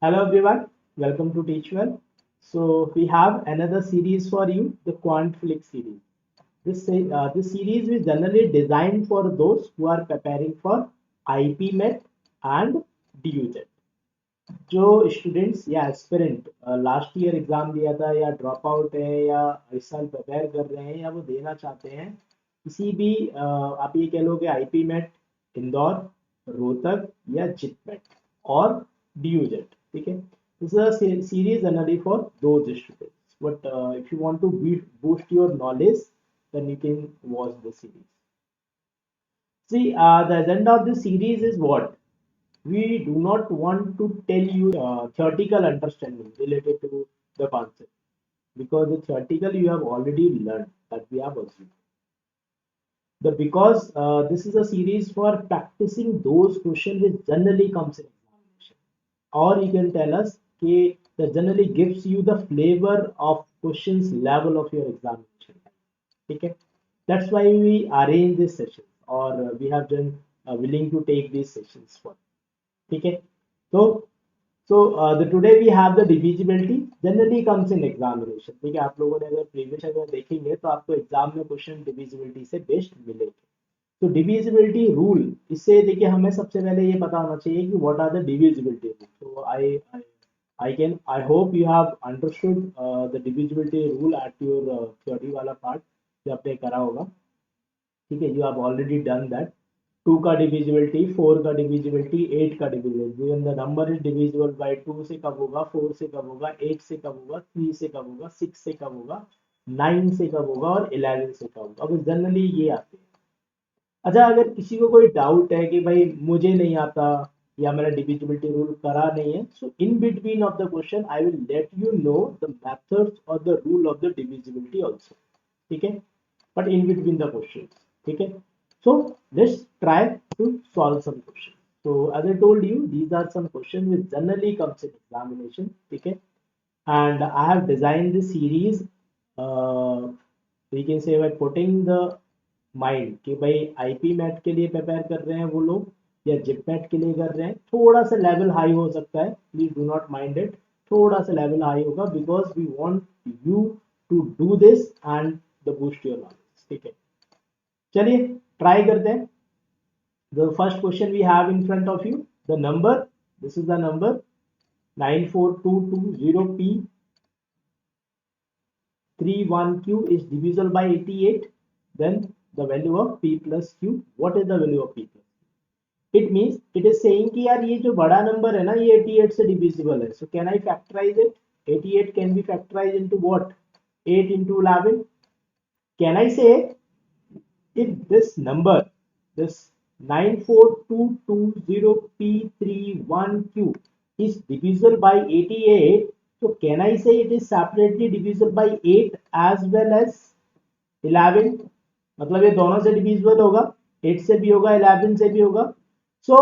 Hello everyone, welcome to Teachwell. So we have another series for you, the QuantFlix series. This series is generally designed for those who are preparing for IPMET and DUJET. जो students या aspirant last year exam दिया था या drop out है या इस साल prepare कर रहे हैं या वो देना चाहते हैं किसी भी आप ये कह लो कि IPMET इंदौर, रोहतक या जिटमेट और DUJET, ठीक है. This is a series generally for those students but if you want to boost your knowledge then you can watch the series. See, the agenda of this series is what? We do not want to tell you theoretical understanding related to the concept because the theoretical you have already learned that we have assumed. Because this is a series for practicing those questions which generally comes in examination, or you can tell us that generally gives you the flavor of questions level of your examination. Okay, that's why we arrange this session or we have been willing to take these sessions for. ठीक है. तो the today we have the divisibility generally comes in examination. ठीक है, आप लोगों ने अगर previous अगर देखेंगे तो आपको एग्जाम में क्वेश्चन डिविजिबिलिटी से बेस्ड मिलेंगे. तो डिविजिबिलिटी रूल, इससे देखिए हमें सबसे पहले ये पता होना चाहिए कि what are the divisibility rule. तो I hope you have understood the divisibility rule at your theory वाला पार्ट जो आपने करा होगा. ठीक है, you have already done that. 2 का डिविजिबिलिटी, 4 का डिविजिबिलिटी, 8 का divisibility. When the number is divisible by 2 से कब होगा, 4 से कब होगा, 8 से कब होगा, 3 से कब होगा, 6 से कब होगा, 9 से कब होगा और 11 से कब होगा. अब जनरली ये आते हैं. अच्छा, अगर किसी को कोई डाउट है कि भाई मुझे नहीं आता या मैंने डिविजिबिलिटी रूल करा नहीं है, so in between of the question I will let you know the methods और the rule of the divisibility also. ठीक है, but in between the questions. Okay, so let's try to solve some questions. So as I told you, these are some questions which generally comes in examination. Okay, and I have designed this series, we can say by putting the mind कि भाई IP mat के लिए prepare कर रहे हैं वो लोग या जिपमेट के लिए कर रहे हैं, थोड़ा सा लेवल हाई हो सकता है, please do not mind it. थोड़ा सा लेवल हाई होगा because we want you to do this and the boost your knowledge. ठीक है, चलिए ट्राई करते हैं. The first question we have in front of you, the number, this is the number 94220p 31q is divisible by 88. Then the value of p plus q, what is the value of p plus q? It means it is saying कि यार ये जो बड़ा number है ना ये 88 से divisible है. So can I factorize it? 88 can be factorized into what? 8 into 11. Can I say if this number, this 94220p31q is divisible by 88, so can I say it is separately divisible by 8 as well as 11? मतलब ये दोनों से divisible होगा, 8 से भी होगा, 11 से भी होगा. So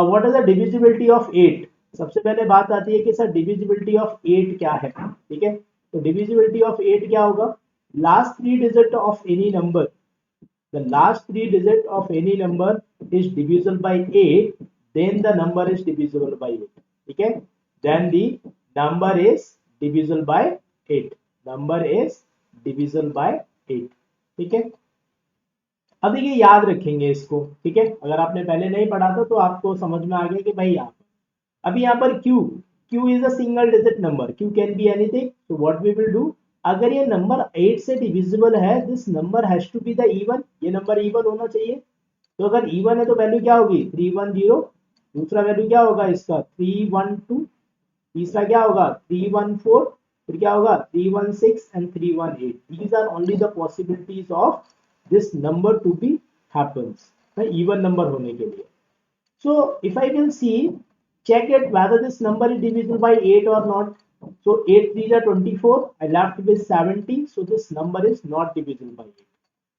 what is the divisibility of 8? सबसे पहले बात आती है कि सर डिविजिबिलिटी ऑफ 8 क्या है. ठीक है, तो डिविजिबिलिटी ऑफ 8 क्या होगा? Last 3 digit of any number, the last 3 digit of any number is divisible by 8, then the number is divisible by 8. Okay, then the number is divisible by 8, number is divisible by 8. ठीक है, अब देखिए याद रखेंगे इसको. ठीक है, अगर आपने पहले नहीं पढ़ा था तो आपको समझ में आ गया कि भाई यहाँ अभी यहाँ पर q is a single digit number, q can be anything. So what we will do, अगर ये नंबर 8 से डिविजिबल है, this number has to be the even, ये नंबर इवन होना चाहिए. तो अगर इवन है तो वैल्यू क्या होगी? 310. दूसरा वैल्यू क्या होगा इसका? 312. तीसरा क्या होगा? 314. फिर क्या होगा? 316 and 318. These are only the possibilities of this number to be happens, even number होने के लिए. So if I will see, check it whether this number is divisible by 8 or not. So 8 3s are 24, I left with 70, so this number is not divisible by 8.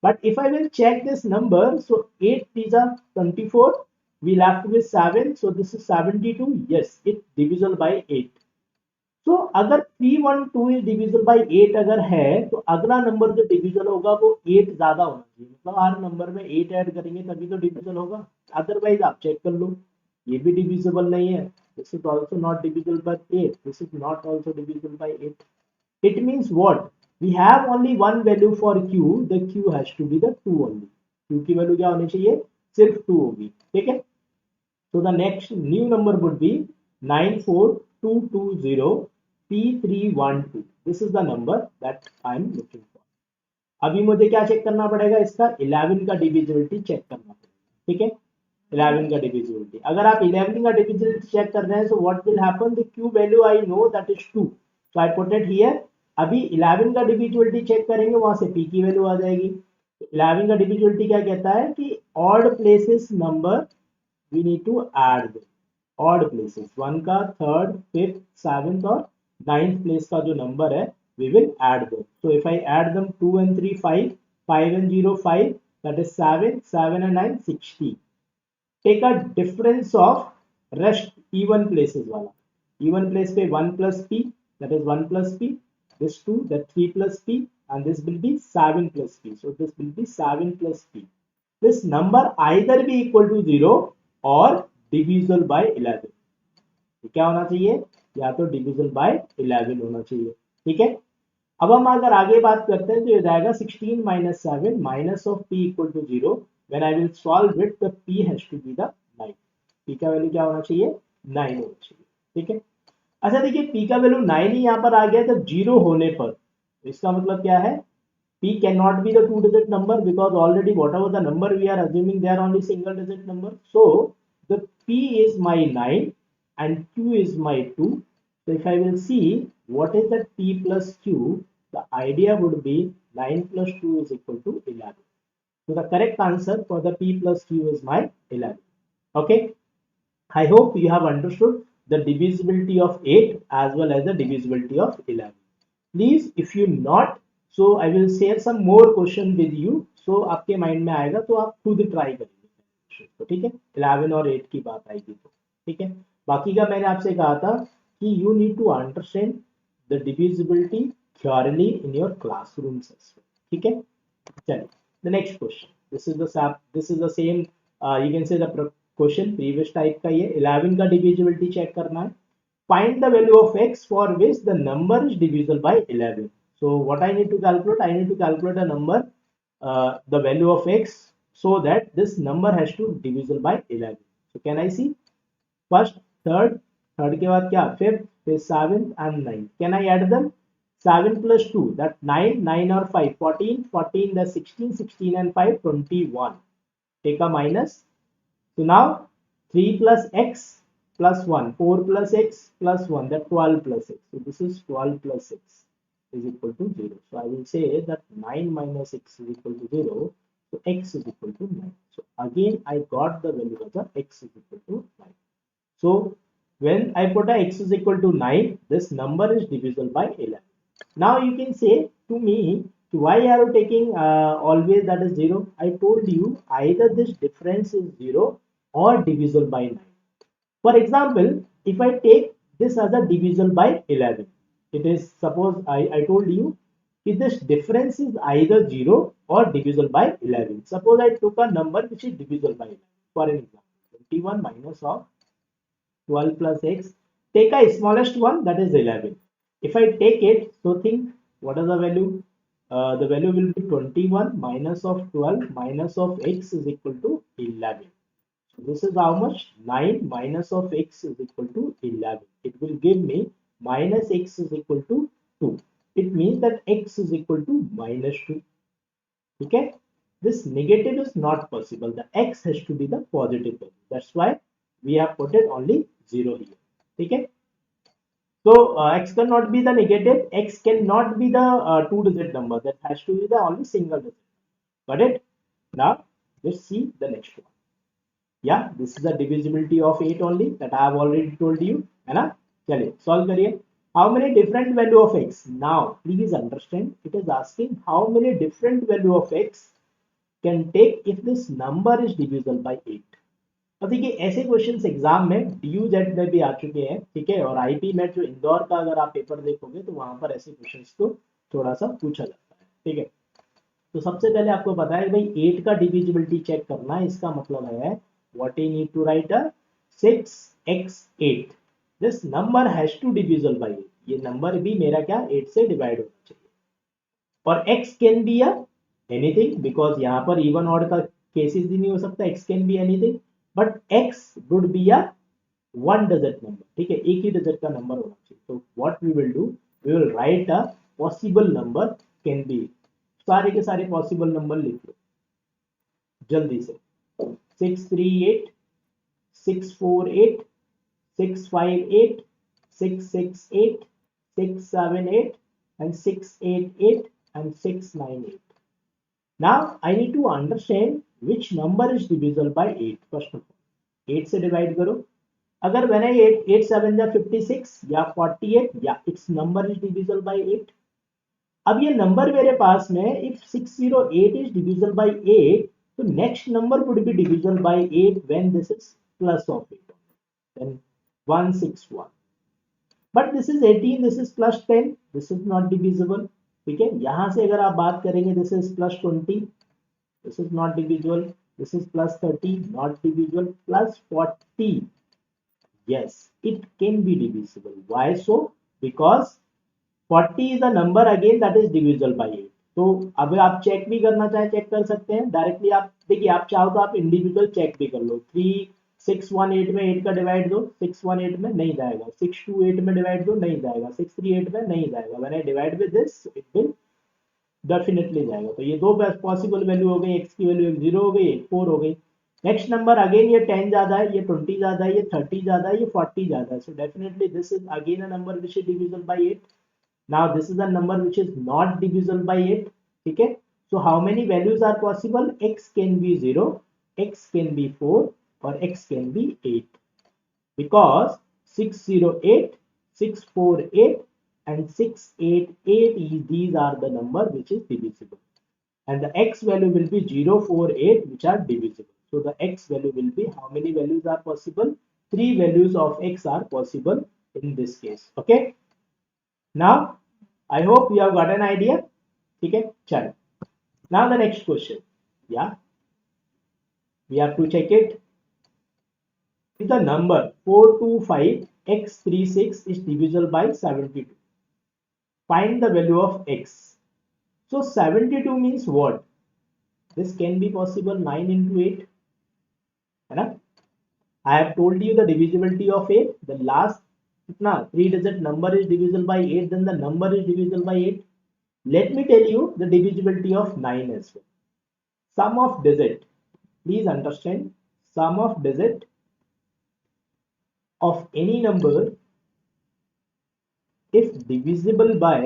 But if I will check this number, so 8 3s are 24, we left with 7, so this is 72. Yes, it's divisible by 8. So अगर 312 is divisible by 8 अगर है तो अगला number जो डिविजल होगा वो 8 ज्यादा होना चाहिए. मतलब हर नंबर में 8 ऐड करेंगे तभी तो डिविजल होगा, अदरवाइज आप चेक कर लो ये भी डिविजिबल नहीं है, This is also not divisible by 8. This is not also divisible by 8. It means what? We have only one value for q. The q has to be the 2 only. q की value क्या होनी चाहिए? सिर्फ 2 होगी. ठीक है. So the next new number would be 94220 P312. This is the number that I am looking for. अभी मुझे क्या चेक करना पड़ेगा? इसका 11 का डिविजिबिलिटी चेक करना पड़ेगा. ठीक है. 11 का डिविजिबिलिटी. अगर आप 11 का डिविजिबिलिटी चेक कर रहे हैं, so what will happen? The q value I know that is 2. So I put it here. अभी 11 का डिविजिबिलिटी चेक करेंगे, वहां से p की वैल्यू आ जाएगी. 11 का डिविजिबिलिटी क्या कहता है कि odd places number we need to add them. Odd places 1 का 3rd 5th 7th और 9th प्लेस का जो नंबर है we will add them. So if I add them 2 and 3 5, 5 and 0 5, that is 7, 7 and 9 16. Take a difference of rest even places वाला. Even place पे 1 plus p, that is 1 plus p, this 2, that 3 plus p, and this will be 7 plus p. So this will be 7 plus p. This number either be equal to 0 और divisible by 11. क्या होना चाहिए? या तो divisible by 11 होना चाहिए. ठीक है. अब हम अगर आगे बात करते हैं तो ये जाएगा 16 minus 7 minus of p equal to 0. When I will solve it, the p has to be the 9. p का वैल्यू क्या होना चाहिए? 9 होना चाहिए. ठीक है. अच्छा देखिए, p का वैल्यू 9 ही यहाँ पर आ गया जब 0 होने पर. इसका मतलब क्या है? p cannot be the 2-digit number because already whatever the number we are assuming they are only single digit number. So the p is my 9 and q is my 2. So if I will see what is that p plus q, the idea would be 9 plus 2 is equal to 11. So the correct answer for the p plus q is my 11. Okay. I hope you have understood the divisibility of 8 as well as the divisibility of 11. Please, if you not, so I will share some more question with you. So आपके mind में आएगा तो आप खुद try करेंगे. तो ठीक है, 11 और 8 की बात आएगी तो ठीक है. बाकी का मैंने आपसे कहा था कि you need to understand the divisibility thoroughly in your classrooms as well. ठीक है. चलिए, the next question. This is the same. You can say the question previous type का ये 11 का divisibility check करना है. Find the value of x for which the number is divisible by 11. So what I need to calculate? I need to calculate a number, the value of x, so that this number has to divisible by 11. So can I see? First, third के बाद क्या? Fifth, फिर 7th and 9th. Can I add them? 7 plus 2, that 9, 9 or 5, 14, 14, that's 16, 16 and 5, 21. Take a minus. So now 3 plus x plus 1, 4 plus x plus 1, that 12 plus x. So this is 12 plus x is equal to 0. So I will say that 9 minus x is equal to 0. So x is equal to 9. So again I got the value of the x is equal to 9. So when I put a x is equal to 9, this number is divisible by 11. Now you can say to me, why are you taking always that is 0? I told you either this difference is 0 or divisible by 9. For example, if I take this as a divisible by 11, it is, suppose I told you if this difference is either 0 or divisible by 11. Suppose I took a number which is divisible by 11. For an example, 21 minus of 12 plus x. Take a smallest one, that is 11. If I take it, so think what is the value? The value will be 21 minus of 12 minus of x is equal to 11. So this is how much? 9 minus of x is equal to 11. It will give me minus x is equal to 2. It means that x is equal to minus 2. Okay? This negative is not possible. The x has to be the positive value. That's why we have put it only 0 here. Okay? So x cannot be the negative. X cannot be the 2-digit number. That has to be the only single digit. Got it? Now let's see the next one. Yeah, this is the divisibility of 8 only that I have already told you. है ना? चलिए solve करिए. How many different value of x? Now please understand, it is asking how many different value of x can take if this number is divisible by 8. अब देखिए ऐसे questions exam में DUZ में भी आ चुके हैं. ठीक है. और IP में जो इंदौर का अगर आप पेपर देखोगे तो वहां पर ऐसे क्वेश्चंस को थोड़ा सा पूछा जाता है. ठीक है. तो सबसे पहले आपको पता है भाई 8 का डिविजिबिलिटी चेक करना है. इसका मतलब है what you need to write a 6x8. This number has to divisible by 8, ये नंबर भी मेरा क्या 8 से डिवाइड होना चाहिए। और x can be anything, because यहाँ पर इवन ऑड का केसेस ही नहीं हो सकता, x can be anything, but x would be a one digit number, ठीक है, एक ही डिजिट का नंबर होना चाहिए। तो what we will do, we will write a possible number can be, सारे के सारे पॉसिबल नंबर लिख लो जल्दी से। 638, 648, 658, 668, 678 and 688 and 698. Now I need to understand which number is divisible by 8 first of all। 8 से डिवाइड करो, अगर when I 8 7 जा 56 या 48 या its number is divisible by 8। अब ये नंबर मेरे पास में if 608 is divisible by 8, तो next number would be divisible by 8 when this is plus of 8, then 161। But this is 18, this is plus 10, this is not divisible, ठीक है। यहां से अगर आप बात करेंगे this is plus 20, this is not divisible, this is plus 30 not divisible, plus 40 yes it can be divisible। why so? because 40 is a number again that is divisible by 8। तो अब आप चेक भी करना चाहे चेक कर सकते हैं directly. आप देखिए, आप चाहो तो आप इंडिविजुअल चेक भी कर लो। 3618 में 8 का डिवाइड दो, 618 में नहीं जाएगा। 628 में डिवाइड दो, नहीं जाएगा। 638 में नहीं जाएगा। When I divide with this it will definitely जाएगा। तो ये दो पॉसिबल वैल्यू हो गई, x की वैल्यू एक 0 हो गई, एक 4 हो गई। नेक्स्ट नंबर अगेन ये 10 ज्यादा है, ये 20 ज्यादा है, ये 30 ज्यादा है, ये 40 ज्यादा है। So definitely this is again a number which is divisible bye 8। now this is a number which is not divisible by 8, ठीक है। so how many values are possible? x can be 0, x can be 4 or x can be 8, because 608, 648 and 688 these are the number which is divisible, and the x value will be 0, 4, 8 which are divisible. So the x value will be, how many values are possible? 3 values of x are possible in this case, okay। now I hope you have got an idea, ठीक है। चलो, now the next question, yeah, we have to check it। if the number 425x36 is divisible by 72, find the value of x। so 72 means what? this can be possible 9 into 8, है ना। I have told you the divisibility of 8, the last कितना 3 digit number is divisible by 8, then the number is divisible by 8। let me tell you the divisibility of 9 as well। sum of digit, please understand, sum of digit of any number if divisible by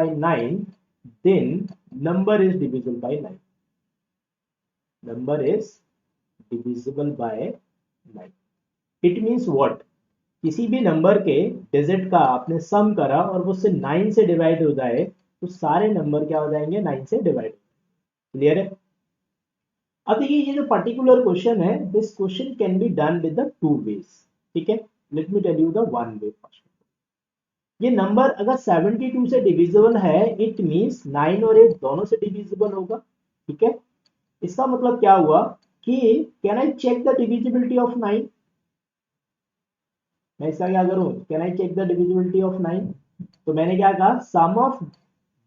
9, then number is divisible by 9, number is divisible by 9। it means what? किसी भी number के digit का आपने सम करा और वो उससे 9 से डिवाइड हो जाए तो सारे नंबर क्या हो जाएंगे? 9 से डिवाइड। क्लियर है? अब देखिए, ये जो पर्टिकुलर क्वेश्चन है, this question can be done with the two ways, ठीक है। Let me tell you the one way first. ये नंबर अगर 72 से डिविजिबल है, इट मींस 9 और 8 दोनों से डिविजिबल होगा, ठीक है। इसका मतलब क्या हुआ कि can I check the divisibility of 9? मैं इसका क्या करूं? Can I check the divisibility of 9? तो मैंने क्या कहा, sum of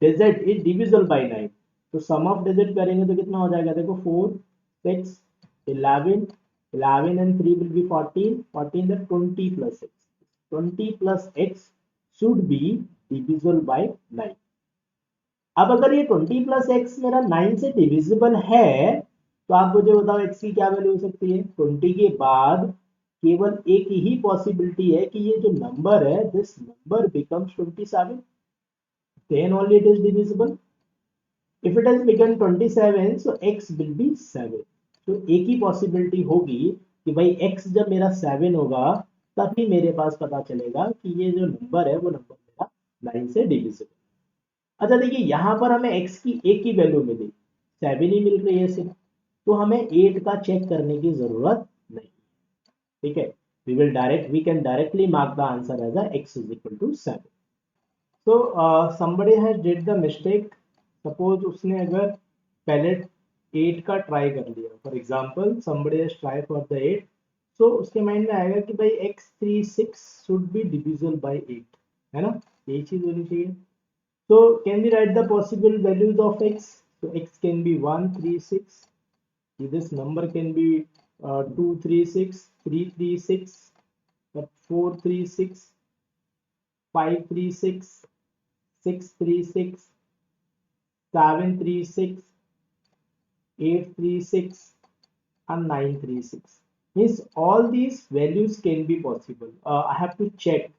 digit is divisible by 9। तो सम ऑफ डिजिट करेंगे तो कितना हो जाएगा? देखो 4 6 11 11 and 3 will be 14 14 that 20 plus x 20 plus x should be divisible by 9। अब अगर ये 20 प्लस x मेरा 9 से डिविजिबल है तो आप मुझे बताओ x की क्या वैल्यू हो सकती है? 20 के बाद केवल एक ही पॉसिबिलिटी है कि ये जो नंबर है, this number becomes 27, then only it is divisible। if it has become 27 so x will be 7। तो एक ही पॉसिबिलिटी होगी कि भाई x जब मेरा 7 होगा तभी मेरे पास पता चलेगा कि ये जो नंबर है वो नंबर मेरा 9 से डिविजिबल। अच्छा देखिए, यहाँ पर हमें x की एक ही वैल्यू मिली, 7 ही मिल रही है सिर्फ, तो हमें 8 का चेक करने की जरूरत नहीं, ठीक है। we can directly mark the answer as a x is equal to 7। so somebody has did the mistake। suppose उसने अगर पहले 8 का ट्राई कर लिया, for example somebody has tried for the 8। सो उसके माइंड में आएगा कि भाई x36 should be divisible by 8, है ना, यही चीज होनी चाहिए. So can we write the possible values of x? So x can be 136. This number can be 236, 336, 436, 536, 636, 736, 836, and 936. Means all these values can be possible. I have to check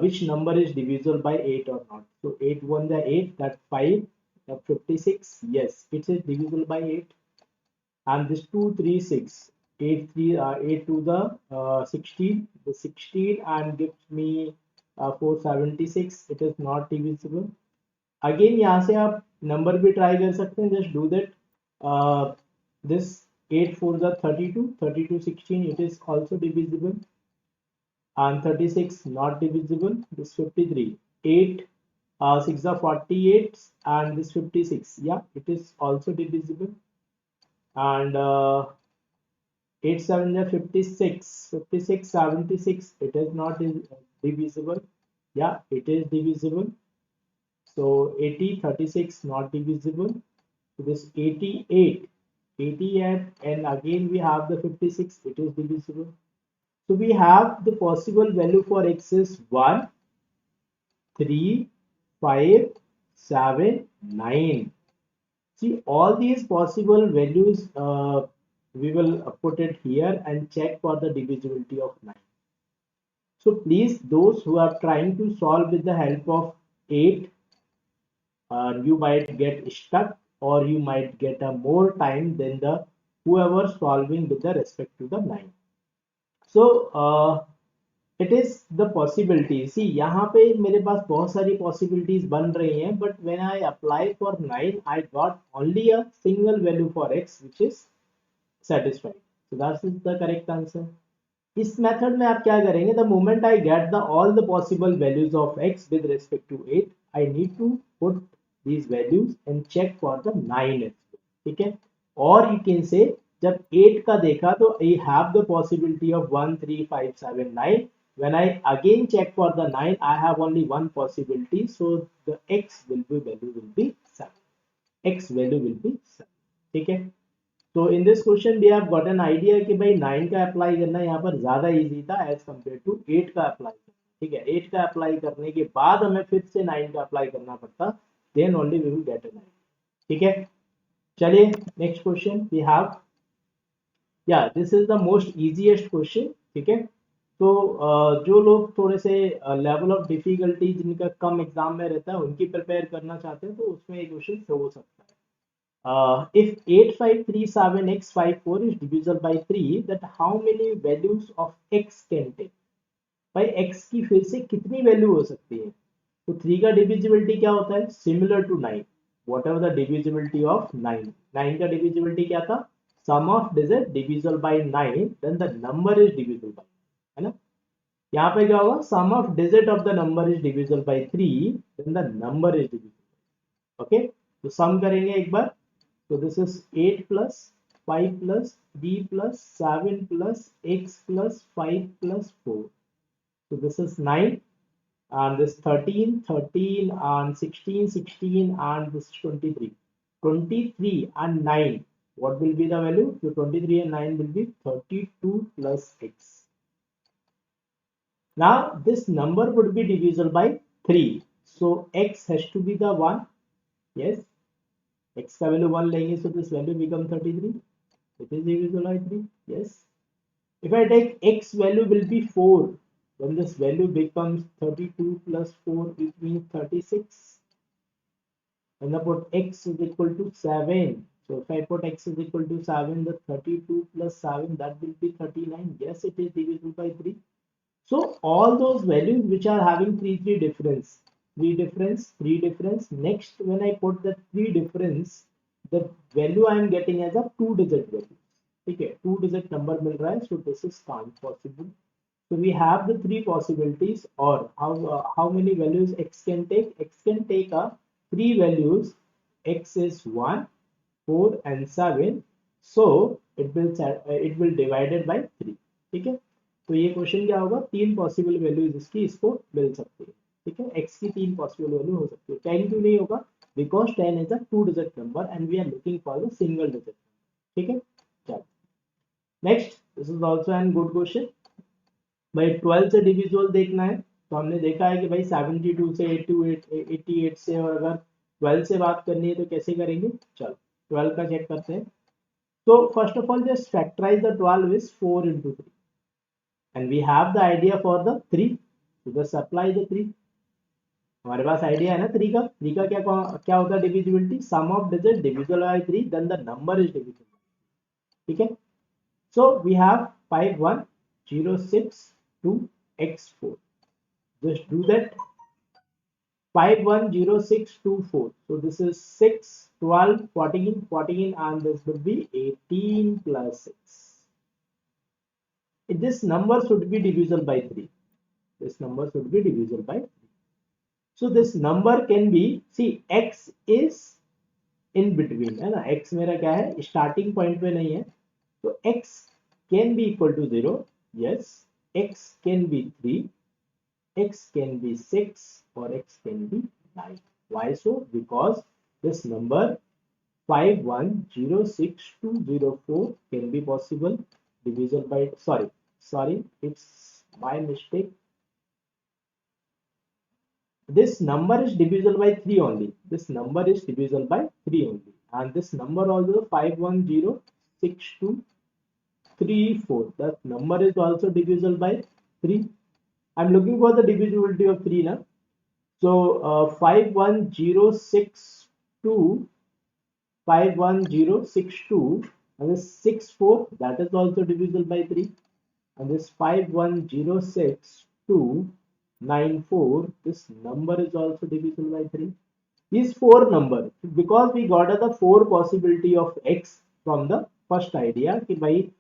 which number is divisible by 8 or not. So 8 1 the 8, that 5, that 56. Yes, it is divisible by 8. And this 236, 8 3 8 to the 16, the 16 and gives me 476. It is not divisible. Again यहाँ से आप number भी try कर सकते हैं. Just do that. This 8 4 the 32, 32 16, it is also divisible. And 36 not divisible. This 53, 8 6 are 48, and this 56, yeah, it is also divisible. And 8 7 are 56, 56 76, it is not divisible. Yeah, it is divisible. So 80 36 not divisible. So this 88, 88, and again we have the 56, it is divisible. So we have the possible value for x is 1, 3, 5, 7, 9. See all these possible values, we will put it here and check for the divisibility of 9. So please, those who are trying to solve with the help of 8, you might get stuck, or you might get a more time than the whoever solving with the respect to the 9. So it is the possibility. See यहाँ पे मेरे पास बहुत सारी possibilities बन रही हैं, but when I apply for 9, I got only a single value for x which is satisfied. So that is the correct answer. इस method में आप क्या करेंगे? The moment I get the all the possible values of x with respect to 8, I need to put these values and check for the 9 as well. ठीक है? Or you can say जब 8 का देखा तो I have the possibility of 1 3 5 7 9. When I again check for the 9, I have only one possibility, so the x value will be 7. X value will be 7. ठीक है? तो in this question भी आप got an idea कि भाई 9 का apply करना यहाँ पर ज्यादा इजी था एज कम्पेयर टू 8 का अप्लाई करना. ठीक है, 8 का अप्लाई करने के बाद हमें फिर से 9 का अप्लाई करना पड़ता, then only we will get a 9. ठीक है, चलिए नेक्स्ट क्वेश्चन वी हैव. या this is the most easiest question. ठीक है, तो जो लोग थोड़े से लेवल ऑफ डिफिकल्टी जिनका कम एग्जाम में रहता है उनकी प्रिपेयर करना चाहते हैं तो उसमें एक क्वेश्चन हो सकता है. If 8537x54 is divisible by 3, that how many values of x can take? भाई x की फिर से कितनी वैल्यू हो सकती है? तो 3 का डिविजिबिलिटी क्या होता है? Similar to 9. Whatever the divisibility of 9. 9 का डिविजिबिलिटी क्या था? Sum of digit divisible by 9, then the number is divisible by, है ना. यहाँ पे क्या होगा? Sum of digit of the number is divisible by 3, then the number is divisible. Okay, तो सम करेंगे एक बार. So this is 8 plus 5 plus 3 plus 7 plus x plus 5 plus 4. So this is 9, and this 13 13 and 16 16 and this 23 23 and 9. What will be the value? So 23 and 9 will be 32 plus x. Now this number would be divisible by 3. So x has to be the 1. Yes. X का value 1 लेंगे, so this value become 33. It is divisible by 3. Yes. If I take x value will be 4, then this value becomes 32 plus 4, which means 36. And I put x is equal to 7. So if I put x is equal to 7, the 32 plus 7, that will be 39. Yes, it is divisible by 3. So all those values which are having 3 difference, 3 difference, 3 difference. Next, when I put the 3 difference, the value I am getting as a 2-digit value. Okay, 2-digit number मिल रहा है, so this is can't possible. So we have the 3 possibilities, or how many values x can take? X can take a 3 values. X is 1, 4, and 7. So it will divided by 3. ठीक है। तो ये question क्या होगा, 3 possible values इसकी इसको मिल सकती है। ठीक है, x की 3 पॉसिबल वैल्यू हो सकती है। 10 क्यों नहीं होगा, because 10 is a 2 digit number and we are looking for the single digit. ठीक है, चलो next, this is also an good question. भाई 12 से डिविजिबल देखना है, तो हमने देखा है कि भाई 72 से 88 से, और अगर 12 से बात करनी है तो कैसे करेंगे। चलो 12 का चेक करते हैं। तो first of all just factorize the 12 is 4 into 3 and we have the idea for the 3, so just apply the 3। हमारे पास आइडिया है ना 3 का। 3 का क्या क्या होता है divisibility, sum of digit divisible by 3 then the number is divisible. ठीक है, so we have 51062x4, just do that। 510624, so this is 6 12 14 14 and this would be 18 plus 6. This number should be divisible by 3, this number should be divisible by 3। So this number can be, see x is in between है ना, x मेरा क्या है starting point पे नहीं है, तो x can be equal to 0, yes, x can be 3, x can be 6 or x can be 9। Why so? Because this number 510624 can be possible divisible by, sorry, it's my mistake, this number is divisible by 3 only, this number is divisible by 3 only, and this number also 510624, that number is also divisible by 3। I'm looking for the divisibility of 3 now। So 51062 and this 64, that is also divisible by 3, and this 5106294, this number is also divisible by 3। These 4 numbers, because we got the 4 possibility of x from the first idea कि भाई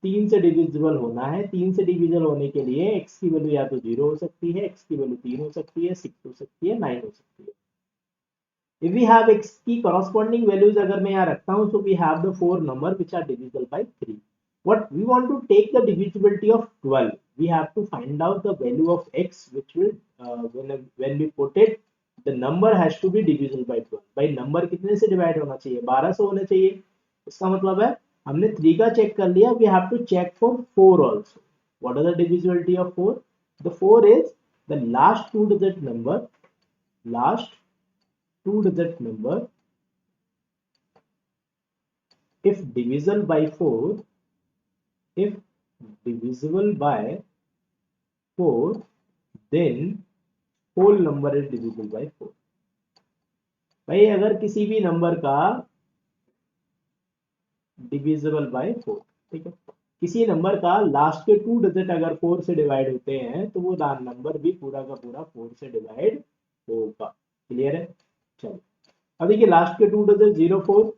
3 से divisible होना है, 3 से divisible होने के लिए x की वैल्यू या तो 0 हो सकती है, x की वैल्यू 3 हो सकती है, 6 हो सकती है, 9 हो सकती है। If we have x की corresponding values अगर मैं यहाँ रखता हूँ, so we have the 4 number which are divisible by 3। What we want to take the divisibility of 12, we have to find out the value of x which will when we put it, the number has to be divisible by 12। भाई number कितने से divide होना चाहिए, 12 से होना चाहिए। इसका मतलब है हमने 3 का चेक कर लिया, we have to check for 4 also। What are the divisibility of 4? The 4 is the last 2 digit number, last 2 digit number if divisible by 4, if divisible by 4, then whole number is divisible by 4। भाई अगर किसी भी number का divisible by 4, ठीक है, किसी number का last के 2 डिजिट अगर 4 से डिवाइड होते हैं तो वो नंबर भी पूरा का पूरा 4 से डिवाइड होगा। क्लियर है, चलो अब देखिए लास्ट के 2 डिजिट 04,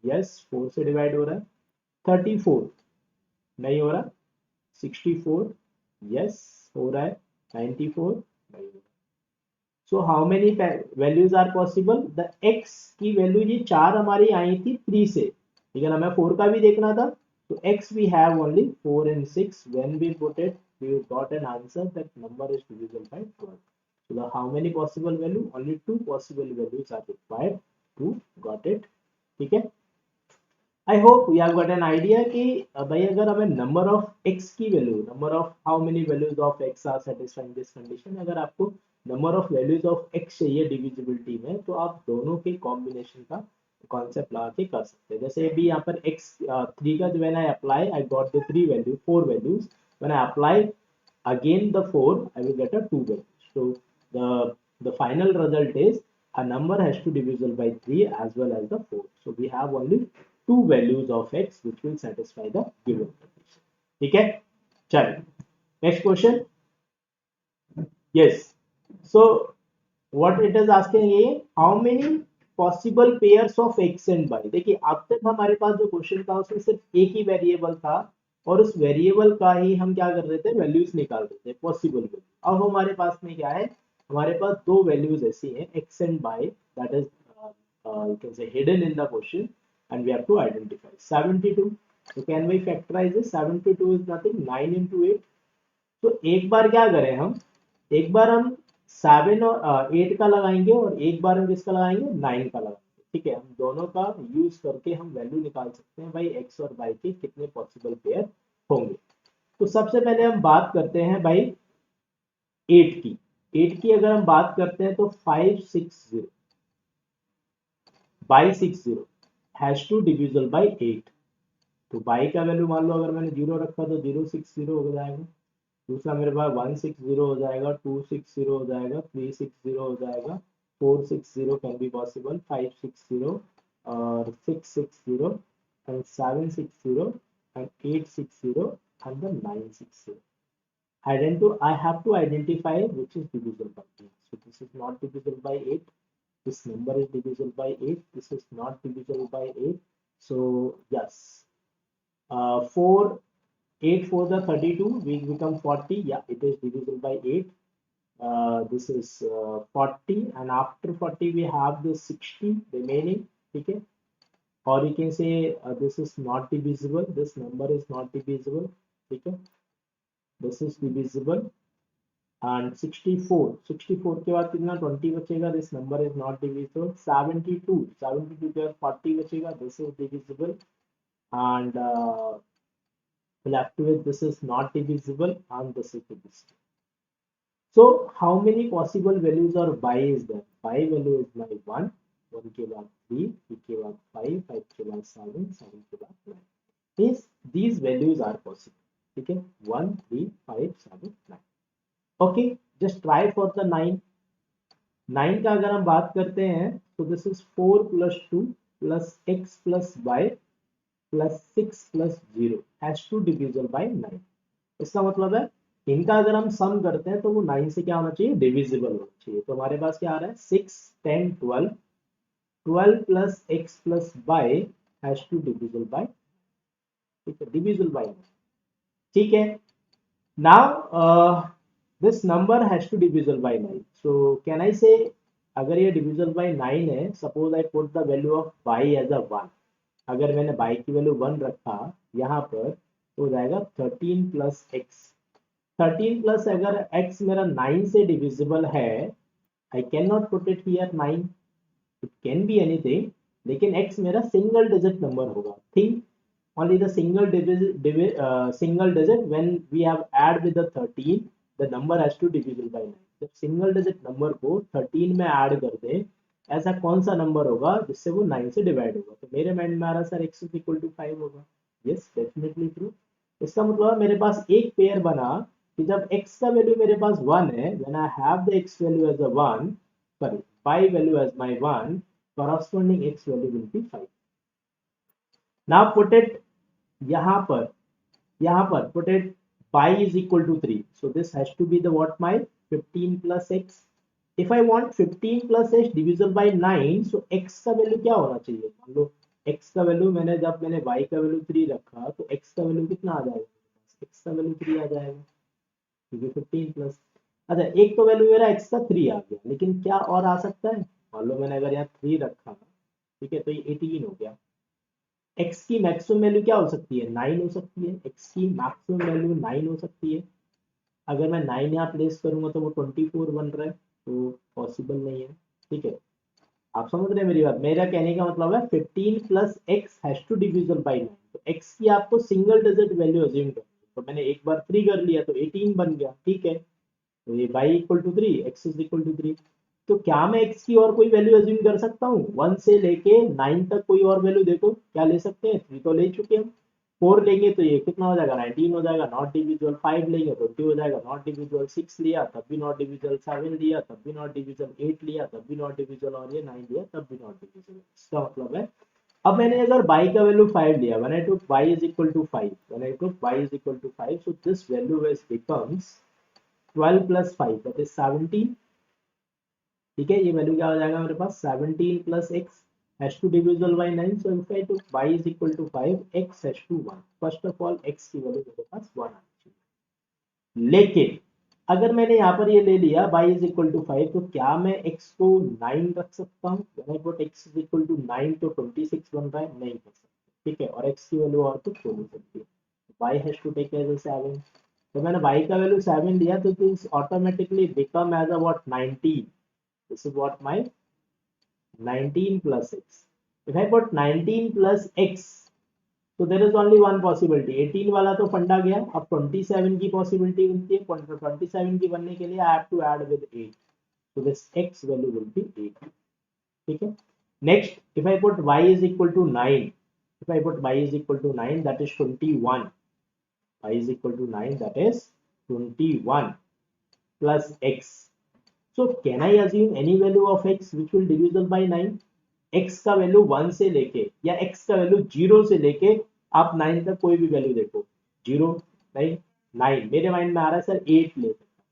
यस 4 से डिवाइड हो रहा है, 34 नहीं हो रहा, 64 यस हो रहा है, 94 नहीं हो रहा। So how many values are possible, the x की वैल्यू ये 4 हमारी आई थी 3 से, ठीक है ना, हमें 4 का भी देखना था, तो x we have only 4 and 6, when we put it we got an answer that number is divisible by 12। so the how many possible value, only 2 possible values are required to got it। ठीक है, I hope we have got an idea कि भाई अगर हमें number of x की value, number of how many values of x are satisfying this condition, अगर आपको number of values of x चाहिए डिविजिबिलिटी में, तो आप दोनों के कॉम्बिनेशन का कॉन्सेप्ट लगा के कर सकते हैं। जैसे अभी यहाँ पर x 3 का when I apply I got the 3 value 4 values, when I apply again the 4 I will get a 2 values। so the final result is a number has to divisible by 3 as well as the 4, so we have only 2 values of x which will satisfy the given condition। ठीक है, चलिए next question। yes, so what it is asking है, how many possible pairs of x and y। देखिए अब तक हमारे पास जो question था उसमें सिर्फ एक ही वेरिएबल था और उस वेरिएबल का ही हम क्या कर रहे थे, वैल्यूज निकाल रहे थे, पॉसिबल वैल्यू। अब हमारे पास में क्या है, हमारे पास दो वैल्यूज ऐसी हैं x and y, that is you can say hidden in the question and we have to identify। 72 So can we factorize this? 7 to 2 is nothing, 9 into 8. तो एक बार क्या करें हम, एक बार हम 7 और 8 का लगाएंगे और एक बार हम किसका लगाएंगे, 9 का लगाएंगे। ठीक है, हम दोनों का यूज करके हम वैल्यू निकाल सकते हैं भाई x और y के कितने पॉसिबल पेयर होंगे। तो सबसे पहले हम बात करते हैं भाई 8 की। 8 की अगर हम बात करते हैं तो 560 by 60 has to divisible by 8। तो y का वैल्यू मान लो अगर मैंने 0 रखा तो 060 हो जाएगा। दूसरा मेरे पास 160 हो जाएगा, 260 हो जाएगा, 360 हो जाएगा, 460 कैन बी पॉसिबल, 560 और 660 and 760 and 860 and the 960. I have to identify which is divisible by 8. So this is not divisible by 8. This number is divisible by 8. This is not divisible by 8. So yes, 4 8 4 the 32 we become 40. Yeah, it is divisible by 8. This is 40 and after 40 we have the 60 remaining. Okay, or you can say this is not divisible, this number is not divisible. Okay, this is divisible and 64 के बाद कितना 20 बचेगा, this number is not divisible. 72 के बाद 40 बचेगा, this is divisible and left with this is not divisible and this is divisible. So how many possible values or y is there? Y value is my 1 के बाद 3 के बाद 5 के बाद 7 के बाद 9. Means these values are possible. ठीक है, 1 3 5 7 9. Okay, just try for the 9. 9 का अगर हम बात करते हैं तो this is 4 plus 2 plus x plus y plus 6 plus 0 has to divisible by 9. इसका मतलब है इनका अगर हम सम करते हैं तो वो 9 से क्या होना चाहिए, डिविजिबल होना चाहिए। तो हमारे पास क्या आ रहा है, 6 10 12 12 plus x plus y has to divisible by, ठीक है, divisible by 9. ठीक है, now this number has to divisible by 9. So can I say अगर ये divisible by 9 है, suppose I put the value of y as a 1. अगर मैंने y की वैल्यू 1 रखा यहाँ पर तो हो जाएगा 13 plus x. 13 प्लस अगर x मेरा 9 से डिविजिबल है, I cannot put it here 9, it can be anything, लेकिन x मेरा सिंगल डिजिट नंबर होगा। Think only the single digit when we have add with the 13, the number has to divisible by 9. जब single digit number को 13 में add कर दे, ऐसा कौन सा नंबर होगा जिससे वो 9 से डिवाइड होगा? तो मेरे माइंड में आ रहा सर x इक्वल टू 5 होगा। Yes, definitely true. इसका मतलब मेरे पास एक पेयर बना कि जब x का वैल्यू मेरे पास 1 है, when I have the x value as a 1, sorry, y value as my 1, corresponding x value will be 5. Now put it यहाँ पर put it y is equal to 3. So this has to be the what, my 15 plus x. If I want 15 plus x divisible by 9, so x का value क्या होना चाहिए? मान लो x का value जब मैंने y का वैल्यू 3 रखा तो x का वैल्यू कितना आ जाएगा? x का वैल्यू 3 आ जाएगा, क्योंकि 15 प्लस, अच्छा एक तो वैल्यू मेरा x का 3 आ गया, लेकिन क्या और आ सकता है? मान लो मैंने अगर यहाँ 3 रखा, ठीक है, तो ये 18 हो गया। x की मैक्सिमम वैल्यू क्या हो सकती है? 9 हो सकती है। x की मैक्सिमम वैल्यू 9 हो सकती है। अगर मैं 9 यहाँ प्लेस करूंगा तो वो 24 बन रहा है, तो पॉसिबल नहीं है। ठीक है, आप समझ रहे हैं मेरी बात? मेरा कहने का मतलब है 15 plus x has to divisible by 9। तो x की आपको सिंगल डिजिट वैल्यू अज्यूम करनी है। तो मैंने एक बार 3 कर लिया तो 18 बन गया। ठीक है, तो ये y equal to 3, x is equal to 3। तो क्या मैं x की और कोई वैल्यू अज्यूम कर सकता हूँ? 1 से लेके 9 तक कोई और वैल्यू देखो, क्या ले सकते हैं? 3 तो ले चुके हम। 4 लेंगे तो ये कितना हो जाएगा? 19 हो जाएगा, नॉट डिविजिबल। 5 लेंगे 20 हो जाएगा, नॉट डिविजिबल। 6 लिया तब भी नॉट डिविजिबल। 7 लिया तब भी नॉट डिविजिबल। 8 लिया तब भी नॉट डिविजिबल, और ये 9 लिया तब भी नॉट डिविजिबल। इसका मतलब है अब मैंने अगर y का वैल्यू 5 लिया, when I took y is equal to 5, when I took y is equal to 5, so this value is becomes 12 plus 5, that is 17. ठीक है, ये वैल्यू क्या हो जाएगा मेरे पास? 17 plus x has to divisible by 9. So if I took y is equal to 5, x has to 1. First of all x की value मेरे पास 1 आनी चाहिए। लेकिन अगर मैंने यहाँ पर ये ले लिया y is equal to 5, तो क्या मैं x को 9 रख सकता हूँ? When I put x is equal to 9 तो 26 बन रहा है? नहीं कर सकता। ठीक है, और x की वैल्यू और कुछ हो नहीं सकती, y has to take as a 7। तो मैंने y का वैल्यू 7 लिया, तो this automatically become as a what 19। This is what my 19 plus x. If I put 19 plus x, so there is only one possibility, 18 वाला तो फंडा गया, अब 27 की पॉसिबिलिटी बनती है, 27 की बनने के लिए I have to add with 8, so this x value will be 8, ठीक है। Next, if I put y is equal to 9, if I put y is equal to 9, that is 21, y is equal to 9, that is 21 plus x. So can I assume any value of x which will divisible by 9? x का value 1 से लेके या x का value 0 से लेके आप 9 तक कोई भी वैल्यू देखो, 0 नहीं 9, मेरे माइंड में आ रहा है सर 8 ले सकता,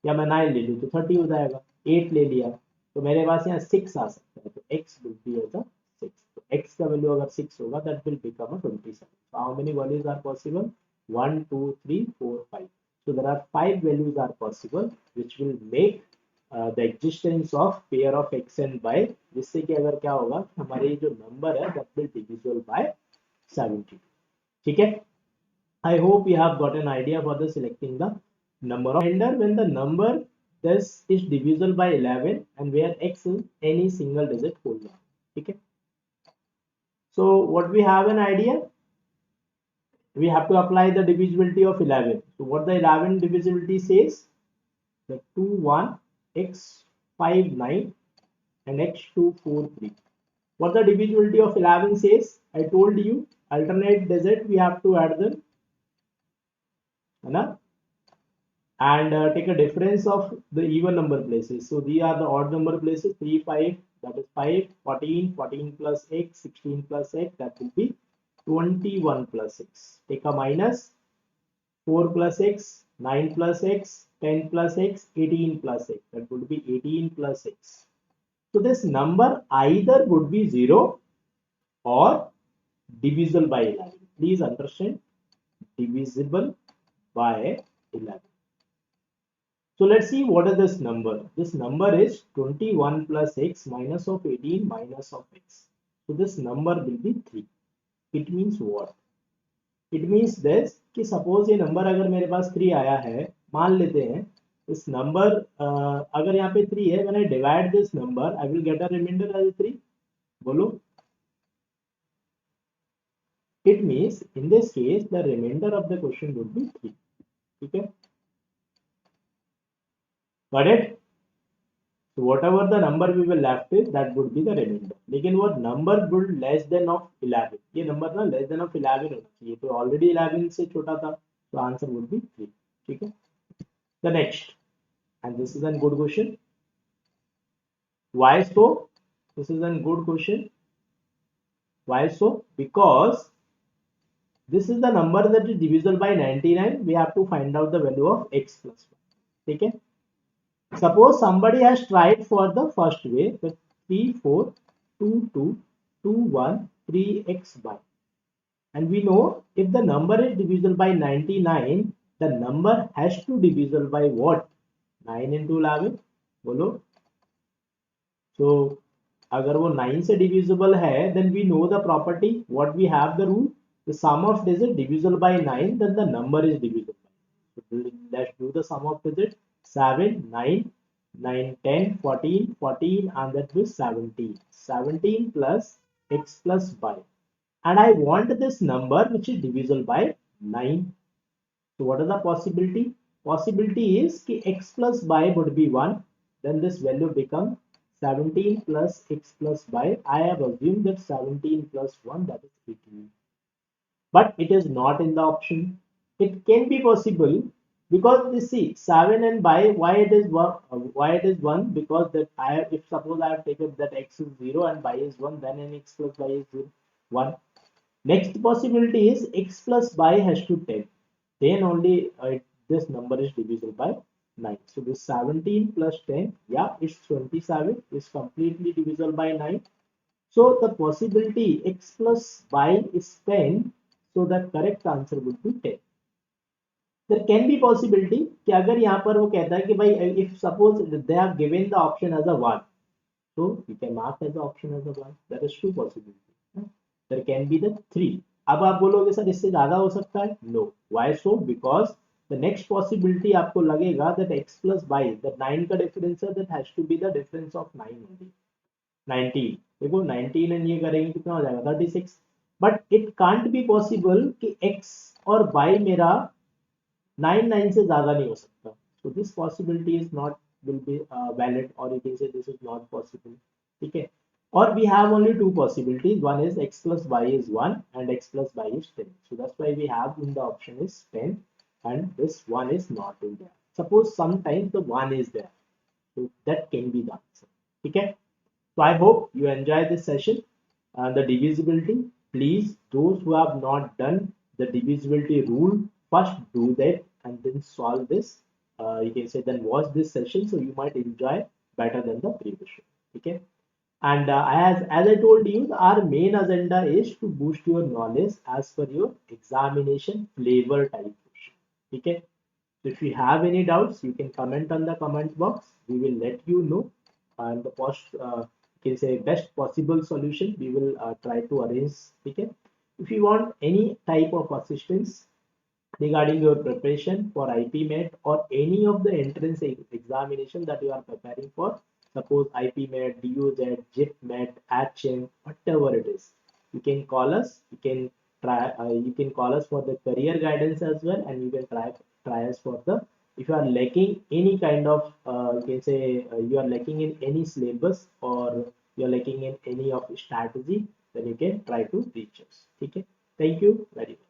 या मैं 9 ले लूँ तो 30 हो जाएगा, 8 ले लिया तो मेरे पास यहाँ 6 आ सकता है, तो x will be as a 6, तो x का वैल्यू अगर 6 होगा that will become a 27. So how many values are possible? 1 2 3 4 5. So there are 5 values are possible which will make the existence of pair of x and y, जिससे कि अगर क्या होगा हमारे जो नंबर है that will divisible by 72, ठीक है। I hope you have got an idea for the selecting the number of reminder when the number this is divisible by 11 and where x is any single digit whole number, ठीक है। So what we have an idea, we have to apply the divisibility of 11. So what the 11 divisibility says, the 2 1 x 5 9 and x 2 4 3. What the divisibility of 11 says, I told you alternate digit we have to add them, and take a difference of the even number places. So these are the odd number places, 3 5, that is 5 14, 14 plus x 16 plus x, that will be 21 plus x. Take a minus, 4 plus x 9 plus x 10 plus x 18 plus x, that would be 18 plus x. So this number either would be 0 or divisible by 11. Please understand, divisible by 11. So let's see what is this number. This number is 21 plus x minus of 18 minus of x. So this number will be 3. It means what? It means this कि suppose ये number अगर मेरे पास 3 आया है, मान लेते हैं इस number अगर यहाँ पे 3 है, when I divide this number I will get a remainder as 3. बोलो, it means in this case the remainder of the question would be 3, ठीक है। Got it? So whatever the number we will left with, that would be the remainder. लेकिन वो number would less than of 11, ये number ना less than of 11 होना चाहिए, तो already 11 से छोटा था, तो answer would be 3, ठीक है। The next, and this is a good question. Why so? This is a good question. Why so? Because this is the number that is divisible by 99. We have to find out the value of x plus 1, ठीक है। Suppose somebody has tried for the first way with 3 4 2 2 2 1 3x by, and we know if the number is divisible by 99, the number has to divisible by what? 9 into 11, बोलो। So अगर वो 9 से divisible है, then we know the property, what we have the rule, the sum of digit divisible by 9, then the number is divisible. So let's do the sum of digit, 7 9 9 10 14 14, and that was 17 17 plus x plus y, and I want this number which is divisible by 9. So what is the possibility? Possibility is कि x plus y would be 1, then this value becomes 17 plus x plus y. I have assumed that 17 plus 1, that is 18, but it is not in the option. It can be possible because you see 7 and why it is 1, why it is 1, because that I have, if suppose I have taken that x is 0 and y is 1, then an x plus y is 0, 1. Next possibility is x plus y has to 10, then only this number is divisible by 9. So this 17 plus 10, yeah, it's 27, is completely divisible by 9. So the possibility x plus y is 10, so the correct answer would be 10. There can be possibility कि अगर यहाँ पर वो कहता है कि भाई if suppose they have given the option as a 1, so you can mark as the option as a 1. There is two possibilities. there can be the 3. अब आप बोलोगे सर इससे ज्यादा हो सकता है, no. Why so? Because the next possibility आपको लगेगा that x plus y, the 9 का difference है, that has to be the difference of 9 only. 19, देखो 19 एंड ये करेंगे कितना हो जाएगा 36. But it can't be possible कि x और y मेरा 9 से ज्यादा नहीं हो सकता. So this possibility is not will be valid, or you can say this is not possible. ठीक है. Or we have only two possibilities. One is x plus y is 1 and x plus y is 10. So that's why we have in the option is 10 and this 1 is not in there. Suppose sometimes the 1 is there. So that can be the answer. Okay. So I hope you enjoy this session. The divisibility. Please, those who have not done the divisibility rule, first do that and then solve this. You can say then watch this session so you might enjoy better than the previous one. Okay. And as I told you, our main agenda is to boost your knowledge as per your examination flavor type question. Okay. So if you have any doubts, you can comment on the comment box. We will let you know, and the can say best possible solution we will try to arrange. Okay. If you want any type of assistance regarding your preparation for IPMET or any of the entrance examination that you are preparing for, suppose IPMET, DUZ, JIPMET, ACHEM, whatever it is, you can call us. You can try. You can call us for the career guidance as well, and you can try us for the. If you are lacking any kind of, you can say you are lacking in any syllabus or you are lacking in any of strategy, then you can try to reach us. Okay. Thank you very much.